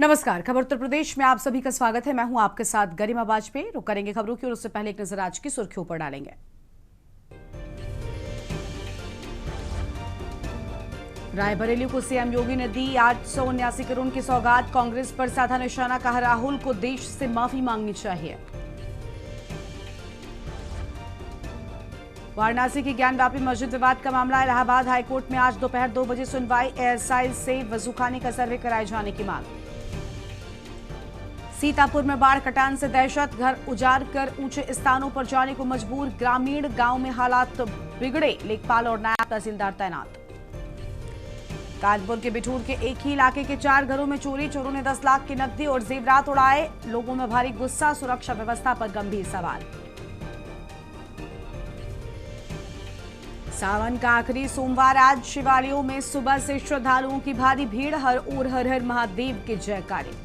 नमस्कार, खबर उत्तर प्रदेश में आप सभी का स्वागत है। मैं हूं आपके साथ गरिमा वाजपेयी। रुक करेंगे खबरों की और उससे पहले एक नजर आज की सुर्खियों पर डालेंगे। रायबरेली को सीएम योगी ने दी 879 करोड़ की सौगात। कांग्रेस पर साधा निशाना, कहा राहुल को देश से माफी मांगनी चाहिए। वाराणसी की ज्ञानवापी मस्जिद विवाद का मामला, इलाहाबाद हाईकोर्ट में आज दोपहर 2 बजे सुनवाई। एएसआई से वजूखाने का सर्वे कराए जाने की मांग। सीतापुर में बाढ़ कटान से दहशत, घर उजाड़ कर ऊंचे स्थानों पर जाने को मजबूर ग्रामीण। गांव में हालात बिगड़े, लेखपाल और नायब तहसीलदार तैनात। कानपुर के बिठूर के एक ही इलाके के 4 घरों में चोरी, चोरों ने 10 लाख की नकदी और जेवरात उड़ाए। लोगों में भारी गुस्सा, सुरक्षा व्यवस्था पर गंभीर सवाल। सावन का आखिरी सोमवार आज, शिवालयों में सुबह से श्रद्धालुओं की भारी भीड़। हर ओर हर हर महादेव के जयकारे।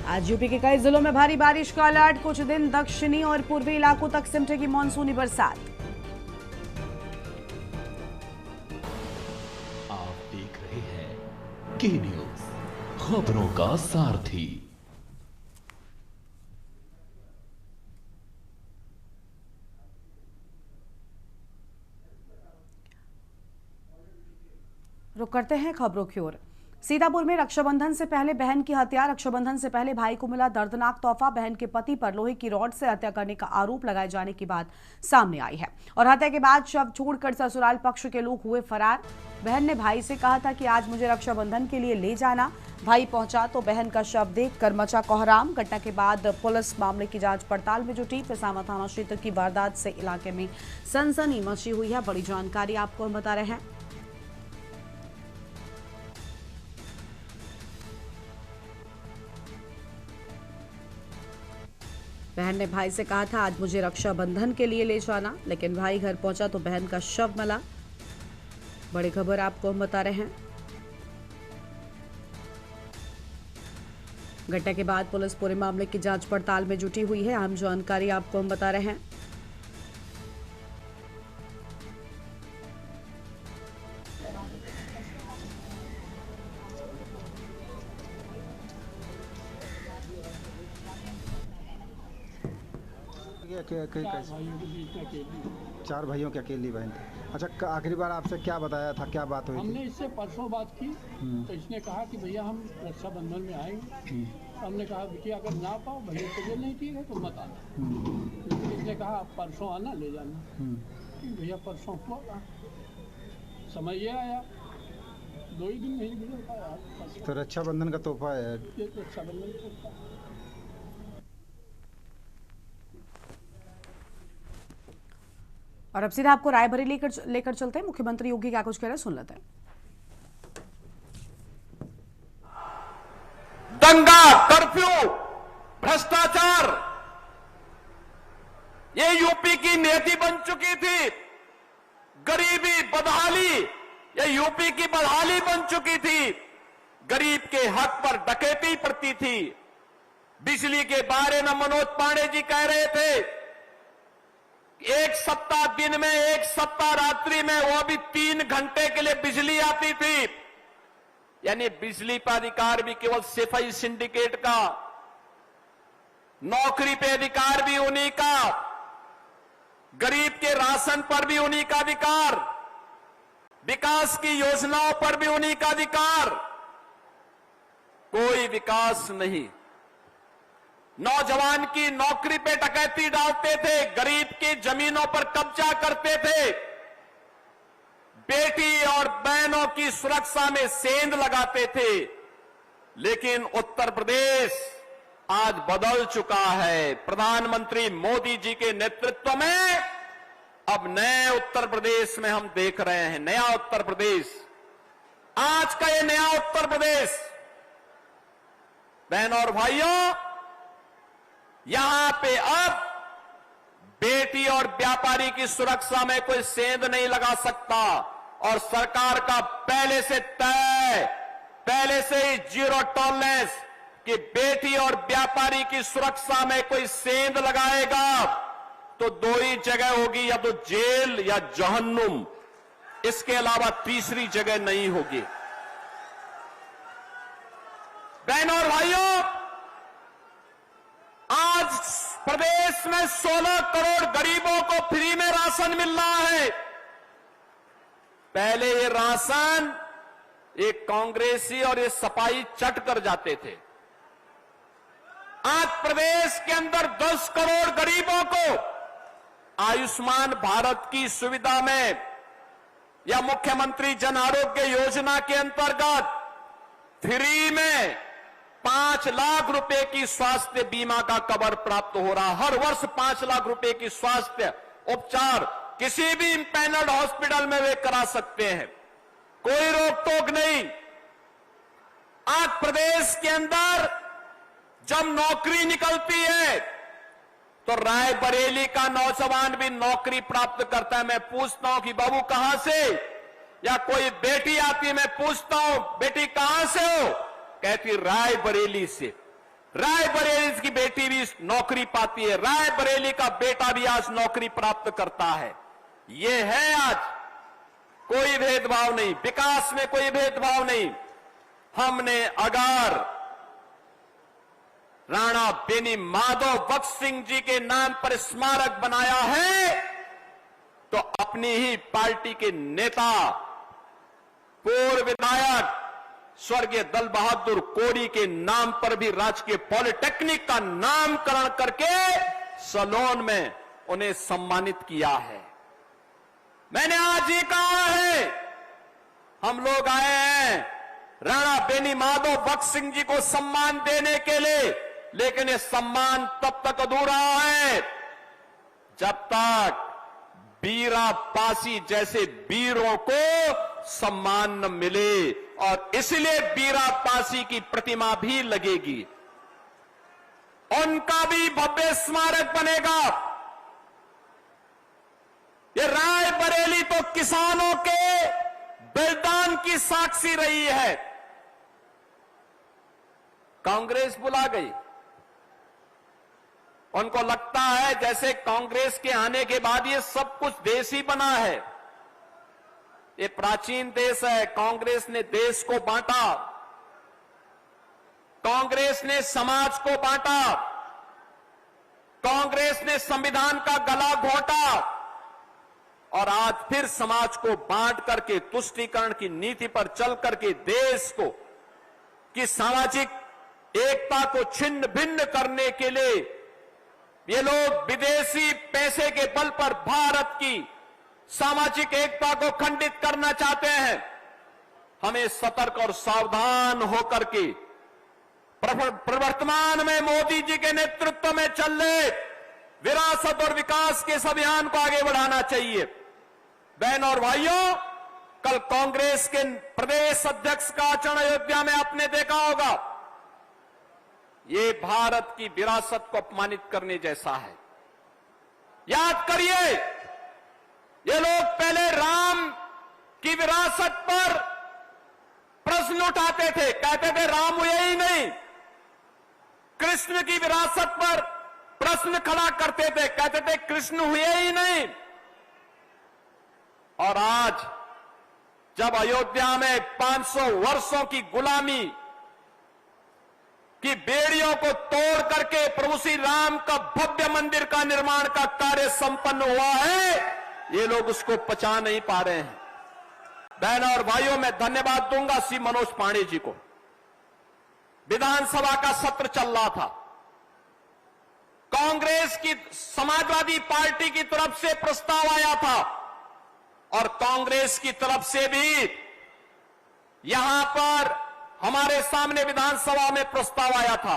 आज यूपी के कई जिलों में भारी बारिश का अलर्ट। कुछ दिन दक्षिणी और पूर्वी इलाकों तक सिमटेगी मानसूनी बरसात। आप देख रहे हैं के न्यूज, खबरों का सारथी। रुक करते हैं खबरों की ओर। सीतापुर में रक्षाबंधन से पहले बहन की हत्या। रक्षाबंधन से पहले भाई को मिला दर्दनाक तोहफा। बहन के पति पर लोहे की रॉड से हत्या करने का आरोप लगाए जाने की बात सामने आई है और हत्या के बाद शव छोड़कर ससुराल पक्ष के लोग हुए फरार। बहन ने भाई से कहा था कि आज मुझे रक्षाबंधन के लिए ले जाना। भाई पहुंचा तो बहन का शव देखकर मचा कोहराम। घटना के बाद पुलिस मामले की जांच पड़ताल में जुटी। फिसामा थाना क्षेत्र की वारदात से इलाके में सनसनी मची हुई है। बड़ी जानकारी आपको हम बता रहे हैं। बहन ने भाई से कहा था आज मुझे रक्षाबंधन के लिए ले जाना, लेकिन भाई घर पहुंचा तो बहन का शव मिला। बड़ी खबर आपको हम बता रहे हैं। घटना के बाद पुलिस पूरे मामले की जांच पड़ताल में जुटी हुई है। अहम जानकारी आपको हम बता रहे हैं। चार भाइयों की अकेली बहन थी। अच्छा, आखिरी बार आपसे क्या बताया था, क्या बात हुई थी? हमने इससे परसों बात की तो इसने कहा कि भैया हम रक्षाबंधन में आएंगे। हमने कहा बिटिया अगर ना पाओ भैया तबीयत नहीं ठीक है तो मत आना। इसने कहा आप परसों आना ले जाना। भैया परसों हुआ, समय ये आया 2 ही दिन नहीं गुजर पाया। तो रक्षाबंधन का तोहफा है ये रक्षाबंधन तोहफा। और अब सीधा आपको रायबरेली लेकर चलते हैं। मुख्यमंत्री योगी क्या कुछ कह रहे हैं, सुन लेते हैं। दंगा, कर्फ्यू, भ्रष्टाचार, ये यूपी की नीति बन चुकी थी। गरीबी, बदहाली, ये यूपी की बदहाली बन चुकी थी। गरीब के हक पर डकैती पड़ती थी। बिजली के बारे में मनोज पांडे जी कह रहे थे, एक सप्ताह दिन में, एक सप्ताह रात्रि में, वो भी 3 घंटे के लिए बिजली आती थी। यानी बिजली पर अधिकार भी केवल सिपाही सिंडिकेट का, नौकरी पे अधिकार भी उन्हीं का, गरीब के राशन पर भी उन्हीं का अधिकार, विकास की योजनाओं पर भी उन्हीं का अधिकार। कोई विकास नहीं। नौजवान की नौकरी पे डकैती डालते थे, गरीब की जमीनों पर कब्जा करते थे, बेटी और बहनों की सुरक्षा में सेंध लगाते थे। लेकिन उत्तर प्रदेश आज बदल चुका है। प्रधानमंत्री मोदी जी के नेतृत्व में अब नए उत्तर प्रदेश में हम देख रहे हैं, नया उत्तर प्रदेश। आज का ये नया उत्तर प्रदेश, बहनों और भाइयों, यहां पे अब बेटी और व्यापारी की सुरक्षा में कोई सेंध नहीं लगा सकता और सरकार का पहले से तय, पहले से ही जीरो टॉलरेंस कि बेटी और व्यापारी की सुरक्षा में कोई सेंध लगाएगा तो 2 ही जगह होगी, या तो जेल या जहन्नुम। इसके अलावा तीसरी जगह नहीं होगी। 16 करोड़ गरीबों को फ्री में राशन मिल रहा है। पहले ये राशन एक कांग्रेसी और ये सपाई चट कर जाते थे। आज प्रदेश के अंदर 10 करोड़ गरीबों को आयुष्मान भारत की सुविधा में या मुख्यमंत्री जन आरोग्य योजना के अंतर्गत फ्री में 5 लाख रुपए की स्वास्थ्य बीमा का कवर प्राप्त हो रहा। हर वर्ष 5 लाख रुपए की स्वास्थ्य उपचार किसी भी पैनल्ड हॉस्पिटल में वे करा सकते हैं, कोई रोक टोक नहीं। आज प्रदेश के अंदर जब नौकरी निकलती है तो रायबरेली का नौजवान भी नौकरी प्राप्त करता है। मैं पूछता हूं कि बाबू कहां से, या कोई बेटी आती है, मैं पूछता हूं बेटी कहां से हो, कहती रायबरेली से। रायबरेली की बेटी भी नौकरी पाती है, रायबरेली का बेटा भी आज नौकरी प्राप्त करता है। ये है आज कोई भेदभाव नहीं, विकास में कोई भेदभाव नहीं। हमने अगर राणा बेनी माधव भक्त सिंह जी के नाम पर स्मारक बनाया है तो अपनी ही पार्टी के नेता पूर्व विधायक स्वर्गीय दल बहादुर कोरी के नाम पर भी राजकीय पॉलिटेक्निक का नामकरण करके सलोन में उन्हें सम्मानित किया है। मैंने आज ये कहा है, हम लोग आए हैं राणा बेनी माधव भक्त सिंह जी को सम्मान देने के लिए, लेकिन ये सम्मान तब तक अधूरा है जब तक बीरा पासी जैसे वीरों को सम्मान न मिले, और इसलिए बीरा पासी की प्रतिमा भी लगेगी, उनका भी भव्य स्मारक बनेगा। ये रायबरेली तो किसानों के बलिदान की साक्षी रही है। कांग्रेस बुला गई, उनको लगता है जैसे कांग्रेस के आने के बाद ये सब कुछ देश ही बना है। ये प्राचीन देश है। कांग्रेस ने देश को बांटा, कांग्रेस ने समाज को बांटा, कांग्रेस ने संविधान का गला घोंटा और आज फिर समाज को बांट करके तुष्टीकरण की नीति पर चल करके देश को की सामाजिक एकता को छिन्न भिन्न करने के लिए ये लोग विदेशी पैसे के बल पर भारत की सामाजिक एकता को खंडित करना चाहते हैं। हमें सतर्क और सावधान होकर के प्रवर्तमान में मोदी जी के नेतृत्व में चल रहे विरासत और विकास के इस अभियान को आगे बढ़ाना चाहिए। बहन और भाइयों, कल कांग्रेस के प्रदेश अध्यक्ष का आचरण अयोध्या में आपने देखा होगा। ये भारत की विरासत को अपमानित करने जैसा है। याद करिए, ये लोग पहले राम की विरासत पर प्रश्न उठाते थे, कहते थे राम हुए ही नहीं। कृष्ण की विरासत पर प्रश्न खड़ा करते थे, कहते थे कृष्ण हुए ही नहीं। और आज जब अयोध्या में 500 वर्षों की गुलामी की बेड़ियों को तोड़ करके प्रभु श्री राम का भव्य मंदिर का निर्माण का कार्य संपन्न हुआ है, ये लोग उसको पचा नहीं पा रहे हैं। बहनों और भाइयों, मैं धन्यवाद दूंगा श्री मनोज पांडे जी को। विधानसभा का सत्र चल रहा था, कांग्रेस की समाजवादी पार्टी की तरफ से प्रस्ताव आया था और कांग्रेस की तरफ से भी यहां पर हमारे सामने विधानसभा में प्रस्ताव आया था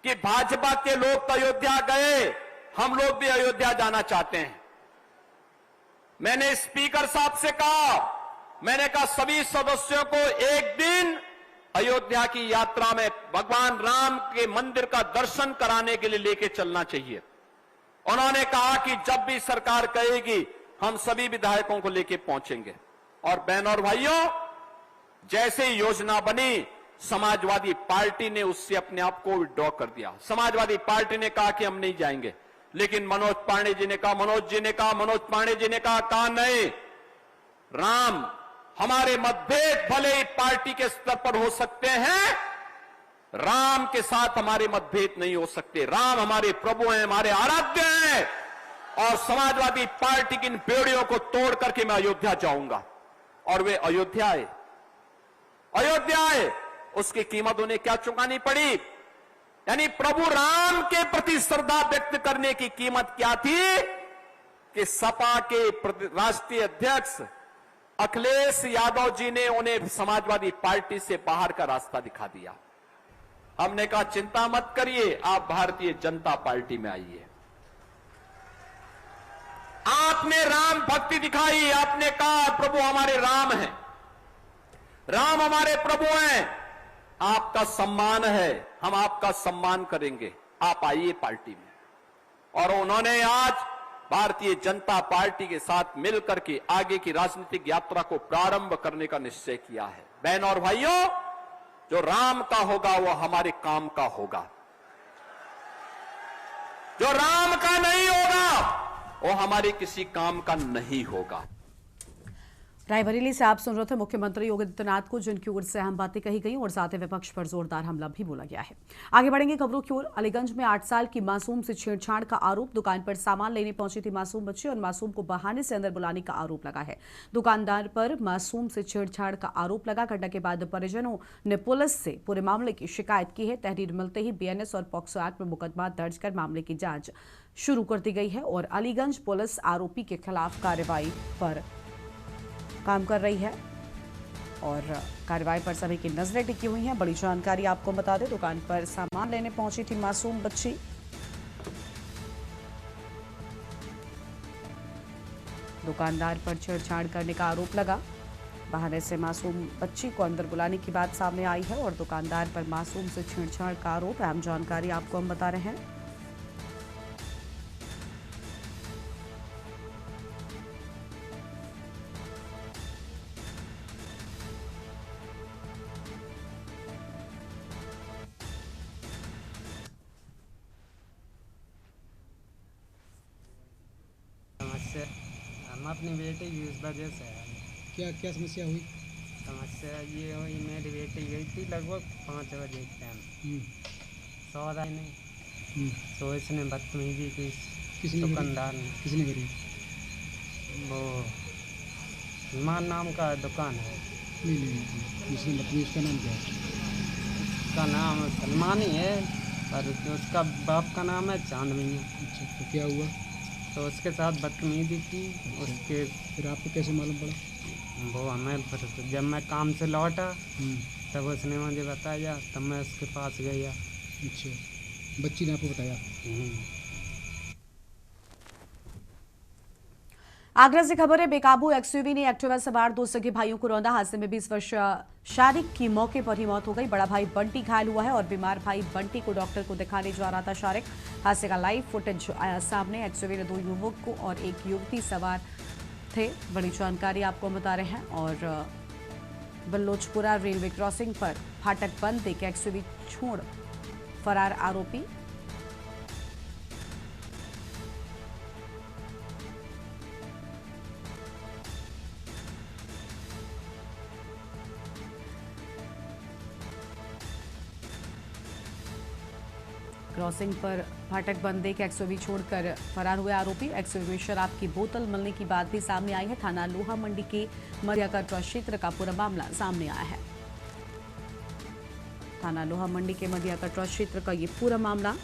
कि भाजपा के लोग तो अयोध्या गए, हम लोग भी अयोध्या जाना चाहते हैं। मैंने स्पीकर साहब से कहा, मैंने कहा सभी सदस्यों को एक दिन अयोध्या की यात्रा में भगवान राम के मंदिर का दर्शन कराने के लिए लेके चलना चाहिए। उन्होंने कहा कि जब भी सरकार कहेगी हम सभी विधायकों को लेके पहुंचेंगे। और बहनों और भाइयों, जैसे ही योजना बनी, समाजवादी पार्टी ने उससे अपने आप को विड्रॉ कर दिया। समाजवादी पार्टी ने कहा कि हम नहीं जाएंगे, लेकिन मनोज पांडे जी ने कहा, मनोज पांडे जी ने कहा नहीं, राम हमारे मतभेद भले ही पार्टी के स्तर पर हो सकते हैं, राम के साथ हमारे मतभेद नहीं हो सकते। राम हमारे प्रभु हैं, हमारे आराध्य हैं। और समाजवादी पार्टी की इन बेड़ियों को तोड़ करके मैं अयोध्या जाऊंगा। और वे अयोध्या आए, उसकी कीमत उन्हें क्या चुकानी पड़ी? यानी प्रभु राम के प्रति श्रद्धा व्यक्त करने की कीमत क्या थी कि सपा के राष्ट्रीय अध्यक्ष अखिलेश यादव जी ने उन्हें समाजवादी पार्टी से बाहर का रास्ता दिखा दिया। हमने कहा चिंता मत करिए, आप भारतीय जनता पार्टी में आइए। आपने राम भक्ति दिखाई, आपने कहा प्रभु हमारे राम हैं, राम हमारे प्रभु हैं, आपका सम्मान है, हम आपका सम्मान करेंगे, आप आइए पार्टी में। और उन्होंने आज भारतीय जनता पार्टी के साथ मिलकर के आगे की राजनीतिक यात्रा को प्रारंभ करने का निश्चय किया है। बहन और भाइयों, जो राम का होगा वो हमारे काम का होगा, जो राम का नहीं होगा वो हमारे किसी काम का नहीं होगा। रायबरेली से आप सुन रहे थे मुख्यमंत्री योगी आदित्यनाथ को, जिनकी ओर से अहम बातें कही गई और साथ ही विपक्ष पर जोरदार हमला भी बोला गया है। आगे बढ़ेंगे खबरों की ओर। अलीगंज में 8 साल की मासूम से छेड़छाड़ का आरोप। दुकान पर सामान लेने पहुंची थी मासूम बच्ची और मासूम को बहाने से अंदर बुलाने का आरोप लगा है। दुकानदार पर मासूम से छेड़छाड़ का आरोप लगा। घटना के बाद परिजनों ने पुलिस से पूरे मामले की शिकायत की है। तहरीर मिलते ही बीएनएस और पॉक्सो एक्ट में मुकदमा दर्ज कर मामले की जांच शुरू कर दी गई है और अलीगंज पुलिस आरोपी के खिलाफ कार्रवाई पर काम कर रही है और कार्रवाई पर सभी की नजरें टिकी हुई हैं। बड़ी जानकारी आपको बता दें, दुकान पर सामान लेने पहुंची थी मासूम बच्ची। दुकानदार पर छेड़छाड़ करने का आरोप लगा। बहाने से मासूम बच्ची को अंदर बुलाने की बात सामने आई है और दुकानदार पर मासूम से छेड़छाड़ का आरोप। अहम जानकारी आपको हम बता रहे हैं। हम अपनी बेटी की उस वजह से क्या समस्या हुई? समस्या ये हुई, मेरी बेटी गई थी लगभग 5 बजे के टाइम, सौदा नहीं तो इसने बदतमीजी की दुकानदार ने। किसने करी? वो मान नाम का दुकान है। किसने बदतमीज? उसका नाम क्या है? उसका नाम सलमान ही है और उसका बाप का नाम है चांद मियाँ। अच्छा, तो क्या हुआ? तो उसके साथ बदतमीजी की। उसके फिर आपको कैसे मालूम पड़ा? वो हमें फिर जब मैं काम से लौटा तब उसने मुझे बताया, तब मैं उसके पास गया। अच्छा, बच्ची ने आपको बताया? आगरा से खबर है, बेकाबू एक्सयूवी ने एक्टिवा सवार 2 सगे भाइयों को रौंदा। हादसे में 20 वर्ष शारिक की मौके पर ही मौत हो गई। बड़ा भाई बंटी घायल हुआ है और बीमार भाई बंटी को डॉक्टर को दिखाने जा रहा था शारिक। हादसे का लाइव फुटेज आया सामने। एक्सयूवी में 2 युवक को और 1 युवती सवार थे। बड़ी जानकारी आपको बता रहे हैं। और बल्लोचपुरा रेलवे क्रॉसिंग पर फाटक बंद देकर एक्सयूवी छोड़ फरार आरोपी। क्रॉसिंग पर फाटक बंद देकर एक्सयूवी छोड़कर फरार हुए आरोपी। एक्सयूवी में शराब की बोतल मिलने की बात भी सामने आई है। थाना लोहा मंडी के मध्याकट क्षेत्र का पूरा मामला सामने आया है। थाना लोहा मंडी के मध्याकट क्षेत्र का ये पूरा मामला।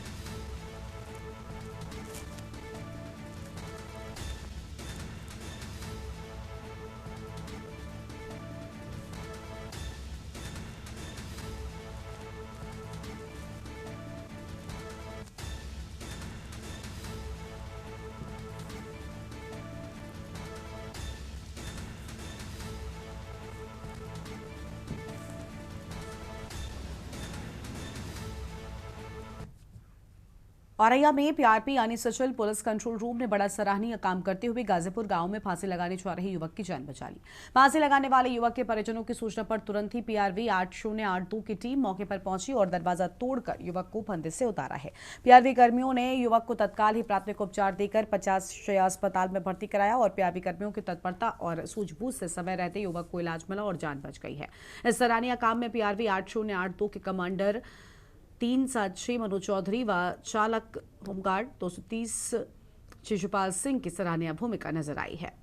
औरैया में पीआरपी यानी सचल पुलिस कंट्रोल रूम ने बड़ा सराहनीय काम करते हुए गाजीपुर गांव में फांसी लगाने जा रहे युवक की जान बचा ली। फांसी लगाने वाले युवक के परिजनों की सूचना पर तुरंत ही पीआरवी 8082 की टीम मौके पर पहुंची और दरवाजा तोड़कर युवक को फंदे से उतारा है। पीआरवी कर्मियों ने युवक को तत्काल ही प्राथमिक उपचार देकर 50 शैय्या अस्पताल में भर्ती कराया और पीआरवी कर्मियों की तत्परता और सूझबूझ से समय रहते युवक को इलाज मिला और जान बच गई है। इस सराहनीय काम में पीआरवी 8082 के कमांडर 376 मनोज चौधरी व चालक होमगार्ड 230 शिशुपाल सिंह की सराहनीय भूमिका नजर आई है।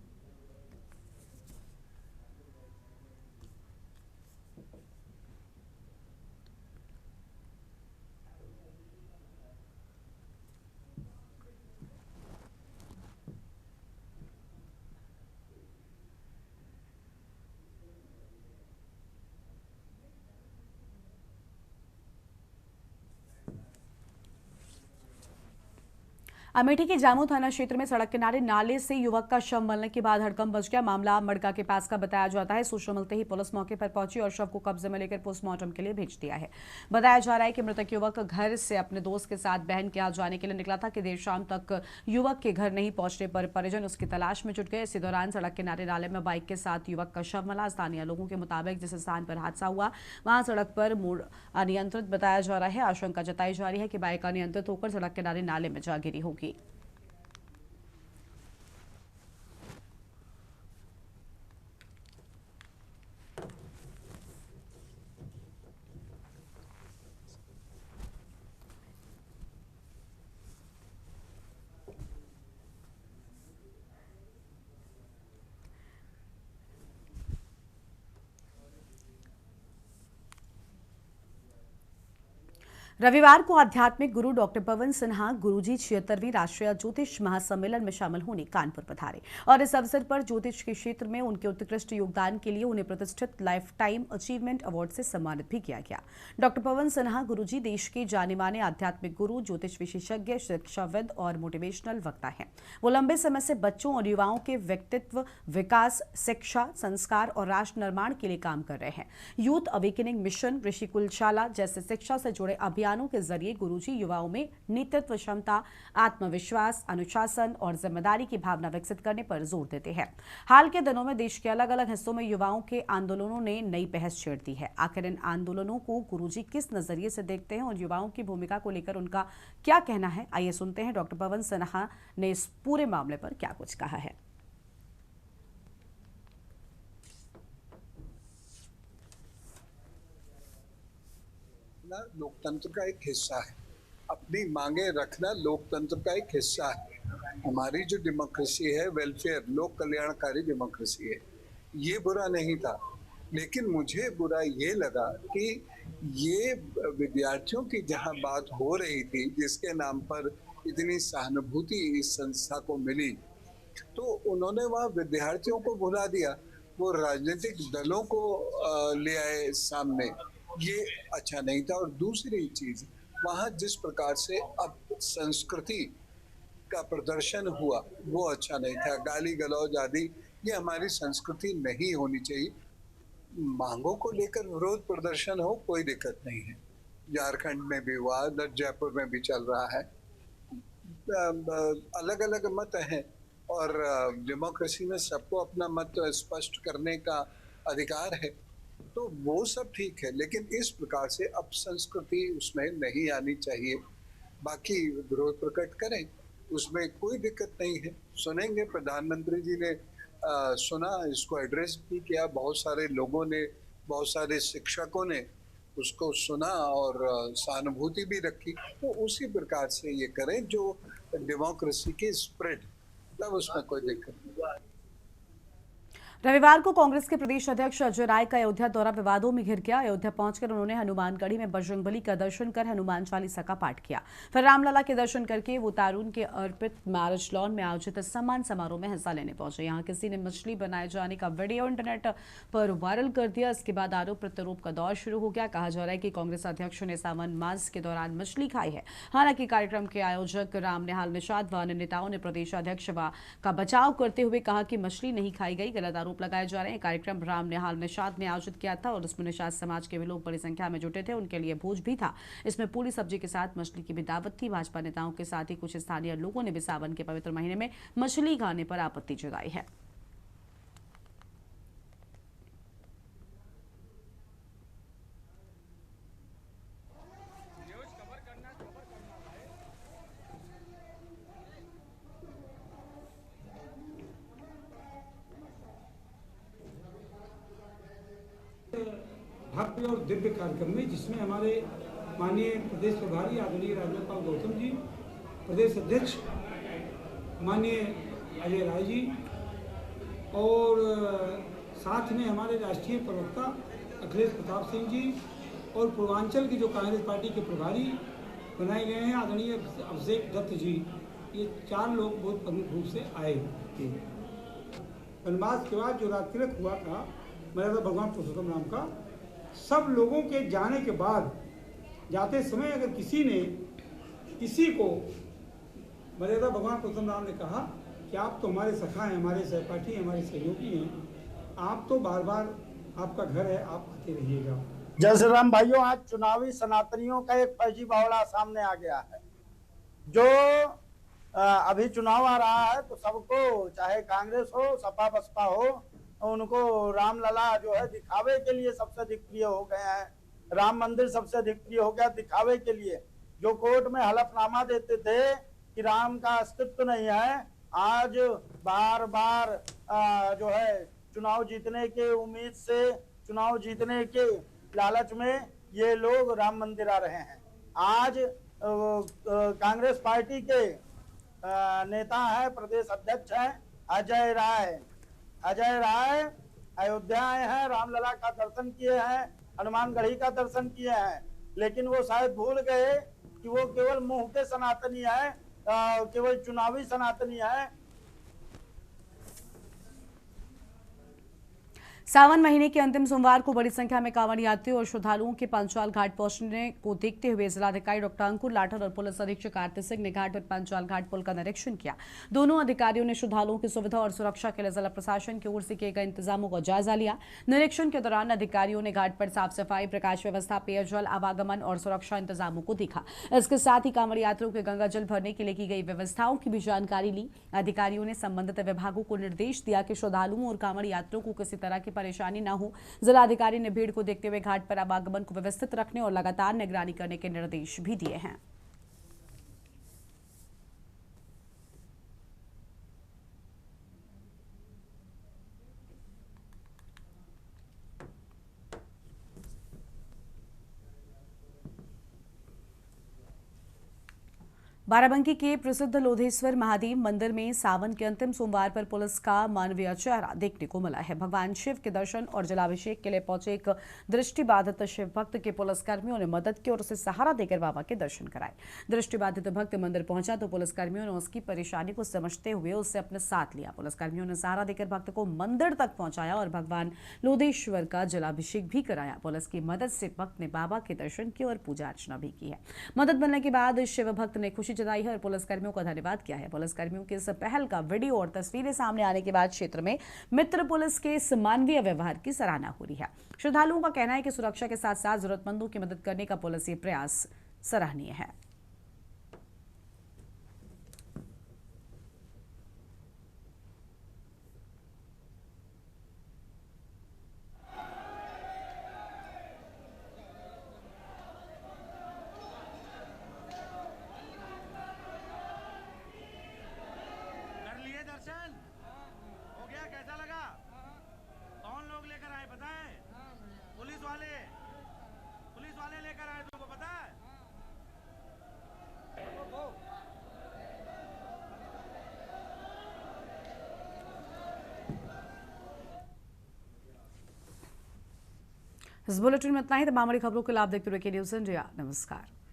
अमेठी के जामू थाना क्षेत्र में सड़क किनारे नाले से युवक का शव मिलने के बाद हड़कंप मच गया। मामला मड़का के पास का बताया जाता है। सूचना मिलते ही पुलिस मौके पर पहुंची और शव को कब्जे में लेकर पोस्टमार्टम के लिए भेज दिया है। बताया जा रहा है कि मृतक युवक घर से अपने दोस्त के साथ बहन के यहाँ जाने के लिए निकला था कि देर शाम तक युवक के घर नहीं पहुंचने पर परिजन उसकी तलाश में जुट गए। इसी दौरान सड़क किनारे नाले में बाइक के साथ युवक का शव मिला। स्थानीय लोगों के मुताबिक जिस स्थान पर हादसा हुआ वहां सड़क पर मोड़ अनियंत्रित बताया जा रहा है। आशंका जताई जा रही है कि बाइक अनियंत्रित होकर सड़क किनारे नाले में जा गिरी होगी। रविवार को आध्यात्मिक गुरु डॉक्टर पवन सिन्हा गुरुजी 76वीं राष्ट्रीय ज्योतिष महासम्मेलन में शामिल होने कानपुर पधारे और इस अवसर पर ज्योतिष के क्षेत्र में उनके उत्कृष्ट योगदान के लिए उन्हें प्रतिष्ठित लाइफ टाइम अचीवमेंट अवार्ड से सम्मानित भी किया गया। डॉक्टर पवन सिन्हा गुरुजी देश के जाने माने आध्यात्मिक गुरु, ज्योतिष विशेषज्ञ, शिक्षाविद और मोटिवेशनल वक्ता हैं। वो लंबे समय से बच्चों और युवाओं के व्यक्तित्व विकास, शिक्षा, संस्कार और राष्ट्र निर्माण के लिए काम कर रहे हैं। यूथ अवेकनिंग मिशन, ऋषिकुलशाला जैसे शिक्षा से जुड़े अभियानों के जरिए गुरुजी युवाओं में नेतृत्व क्षमता, आत्मविश्वास, अनुशासन और जिम्मेदारी की भावना विकसित करने पर जोर देते हैं। हाल के दिनों में देश के अलग अलग हिस्सों में युवाओं के आंदोलनों ने नई बहस छेड़ दी है। आखिर इन आंदोलनों को गुरुजी किस नजरिए से देखते हैं और युवाओं की भूमिका को लेकर उनका क्या कहना है, आइए सुनते हैं डॉक्टर पवन सिन्हा ने इस पूरे मामले पर क्या कुछ कहा है। लोकतंत्र का एक हिस्सा है। अपनी मांगे रखना लोकतंत्र का एक हिस्सा है। हमारी जो डेमोक्रेसी है, वेलफेयर, लोक कल्याणकारी डेमोक्रेसी है। ये बुरा नहीं था, लेकिन मुझे बुरा ये लगा कि ये विद्यार्थियों की जहां बात हो रही थी, जिसके नाम पर इतनी सहानुभूति इस संस्था को मिली, तो उन्होंने वहाँ विद्यार्थियों को भुला दिया। वो राजनीतिक दलों को ले आए सामने। ये अच्छा नहीं था। और दूसरी चीज, वहाँ जिस प्रकार से अब संस्कृति का प्रदर्शन हुआ वो अच्छा नहीं था। गाली गलौज आदि, ये हमारी संस्कृति नहीं होनी चाहिए। मांगों को लेकर विरोध प्रदर्शन हो, कोई दिक्कत नहीं है। झारखंड में भी हुआ, जयपुर में भी चल रहा है। अलग अलग मत हैं और डेमोक्रेसी में सबको अपना मत स्पष्ट करने का अधिकार है, तो वो सब ठीक है। लेकिन इस प्रकार से अब संस्कृति उसमें नहीं आनी चाहिए। बाकी विरोध प्रकट करें, उसमें कोई दिक्कत नहीं है। सुनेंगे, प्रधानमंत्री जी ने सुना, इसको एड्रेस भी किया, बहुत सारे लोगों ने, बहुत सारे शिक्षकों ने उसको सुना और सहानुभूति भी रखी। तो उसी प्रकार से ये करें जो डेमोक्रेसी की स्प्रिट, तब उसमें कोई दिक्कत नहीं। रविवार को कांग्रेस के प्रदेश अध्यक्ष अजय राय का अयोध्या दौरा विवादों में घिर गया। अयोध्या पहुंचकर उन्होंने हनुमानगढ़ी में बजरंगबली का दर्शन कर हनुमान चालीसा का पाठ किया। फिर रामलला के दर्शन करके वो तारून के अर्पित मैरिज लॉन में आयोजित सम्मान समारोह में हिस्सा लेने पहुंचे। यहाँ किसी ने मछली बनाए जाने का वीडियो इंटरनेट पर वायरल कर दिया। इसके बाद आरोप प्रत्यारोप का दौर शुरू हो गया। कहा जा रहा है कि कांग्रेस अध्यक्ष ने सावन मास के दौरान मछली खाई है। हालांकि कार्यक्रम के आयोजक राम निहाल निषाद व अन्य नेताओं ने प्रदेश अध्यक्ष का बचाव करते हुए कहा कि मछली नहीं खाई गई। गलत आरोप लगाए जा रहे हैं। कार्यक्रम राम निहाल निषाद ने आयोजित किया था और इसमें निषाद समाज के भी लोग बड़ी संख्या में जुटे थे। उनके लिए भोज भी था। इसमें पूरी सब्जी के साथ मछली की भी दावत थी। भाजपा नेताओं के साथ ही कुछ स्थानीय लोगों ने भी सावन के पवित्र महीने में मछली खाने पर आपत्ति जताई है। भव्य और दिव्य कार्यक्रम में, जिसमें हमारे माननीय प्रदेश प्रभारी आदरणीय राजनाथ गौतम जी, प्रदेश अध्यक्ष माननीय अजय राय जी और साथ में हमारे राष्ट्रीय प्रवक्ता अखिलेश प्रताप सिंह जी और पूर्वांचल की जो कांग्रेस पार्टी के प्रभारी बनाए गए हैं आदरणीय अभिषेक दत्त जी, ये 4 लोग बहुत प्रमुख रूप से आए थे। वनवास के बाद जो राजतिलक हुआ था मर्यादा भगवान पुरुषोत्तम राम का, सब लोगों के जाने के बाद जाते समय अगर किसी को मर्यादा भगवान पुरुषोत्तम राम ने कहा कि आप तो हमारे सखा हैं, हमारे सहपाठी हैं, हमारे सहयोगी हैं, आप तो बार बार आपका घर है, आप आते रहिएगा। जय श्री राम भाइयों, आज चुनावी सनातनियों का एक फर्जी बावड़ा सामने आ गया है। जो अभी चुनाव आ रहा है तो सबको, चाहे कांग्रेस हो, सपा बसपा हो, उनको रामलला जो है दिखावे के लिए सबसे अधिक प्रिय हो गए हैं। राम मंदिर सबसे अधिक प्रिय हो गया दिखावे के लिए। जो कोर्ट में हलफनामा देते थे कि राम का अस्तित्व नहीं है, आज बार बार जो है चुनाव जीतने के उम्मीद से, चुनाव जीतने के लालच में ये लोग राम मंदिर आ रहे हैं। आज कांग्रेस पार्टी के नेता है, प्रदेश अध्यक्ष है अजय राय अयोध्या आए हैं, रामलला का दर्शन किए हैं, हनुमानगढ़ी का दर्शन किए हैं, लेकिन वो शायद भूल गए कि वो केवल मुंह के सनातनी है, केवल चुनावी सनातनी है। सावन महीने के अंतिम सोमवार को बड़ी संख्या में कांवड़ यात्रियों और श्रद्धालुओं के पंचाल घाट पहुंचने को देखते हुए जिलाधिकारी डॉक्टर अंकुर लाठर और पुलिस अधीक्षक आरती सिंह ने घाट पर पंचाल घाट पुल का निरीक्षण किया। दोनों अधिकारियों ने श्रद्धालुओं की सुविधा और सुरक्षा के लिए जिला प्रशासन की ओर से किए गए इंतजामों का जायजा लिया। निरीक्षण के दौरान अधिकारियों ने घाट पर साफ सफाई, प्रकाश व्यवस्था, पेयजल आवागमन और सुरक्षा इंतजामों को देखा। इसके साथ ही कांवड़ यात्रियों के गंगा जल भरने के लिए की गई व्यवस्थाओं की भी जानकारी ली। अधिकारियों ने संबंधित विभागों को निर्देश दिया कि श्रद्धालुओं और कांवड़ यात्रियों को किसी तरह की परेशानी न हो। जिलाधिकारी ने भीड़ को देखते हुए घाट पर आवागमन को व्यवस्थित रखने और लगातार निगरानी करने के निर्देश भी दिए हैं। बाराबंकी के प्रसिद्ध लोधेश्वर महादेव मंदिर में सावन के अंतिम सोमवार पर पुलिस का मानवीय चेहरा देखने को मिला है। भगवान शिव के दर्शन और जलाभिषेक के लिए पहुंचे एक दृष्टिबाधित शिव भक्त के पुलिसकर्मियों ने मदद की और उसे सहारा देकर बाबा के दर्शन कराए। दृष्टिबाधित भक्त मंदिर पहुंचा तो पुलिसकर्मियों ने उसकी परेशानी को समझते हुए उससे अपने साथ लिया। पुलिसकर्मियों ने सहारा देकर भक्त को मंदिर तक पहुंचाया और भगवान लोधेश्वर का जलाभिषेक भी कराया। पुलिस की मदद से भक्त ने बाबा के दर्शन किए और पूजा अर्चना भी की है। मदद मिलने के बाद शिव भक्त ने खुशी जताई है और पुलिसकर्मियों का धन्यवाद किया है। पुलिसकर्मियों की इस पहल का वीडियो और तस्वीरें सामने आने के बाद क्षेत्र में मित्र पुलिस के इस मानवीय व्यवहार की सराहना हो रही है। श्रद्धालुओं का कहना है कि सुरक्षा के साथ साथ जरूरतमंदों की मदद करने का पुलिस ये प्रयास सराहनीय है। दर्शन हो गया, कैसा लगा? कौन लोग लेकर आए पता है? पुलिस वाले लेकर आए, तुमको पता है? इस बुलेटिन में इतना ही। तमाम बड़ी खबरों के लाभ देखते हुए के न्यूज़ इंडिया। नमस्कार।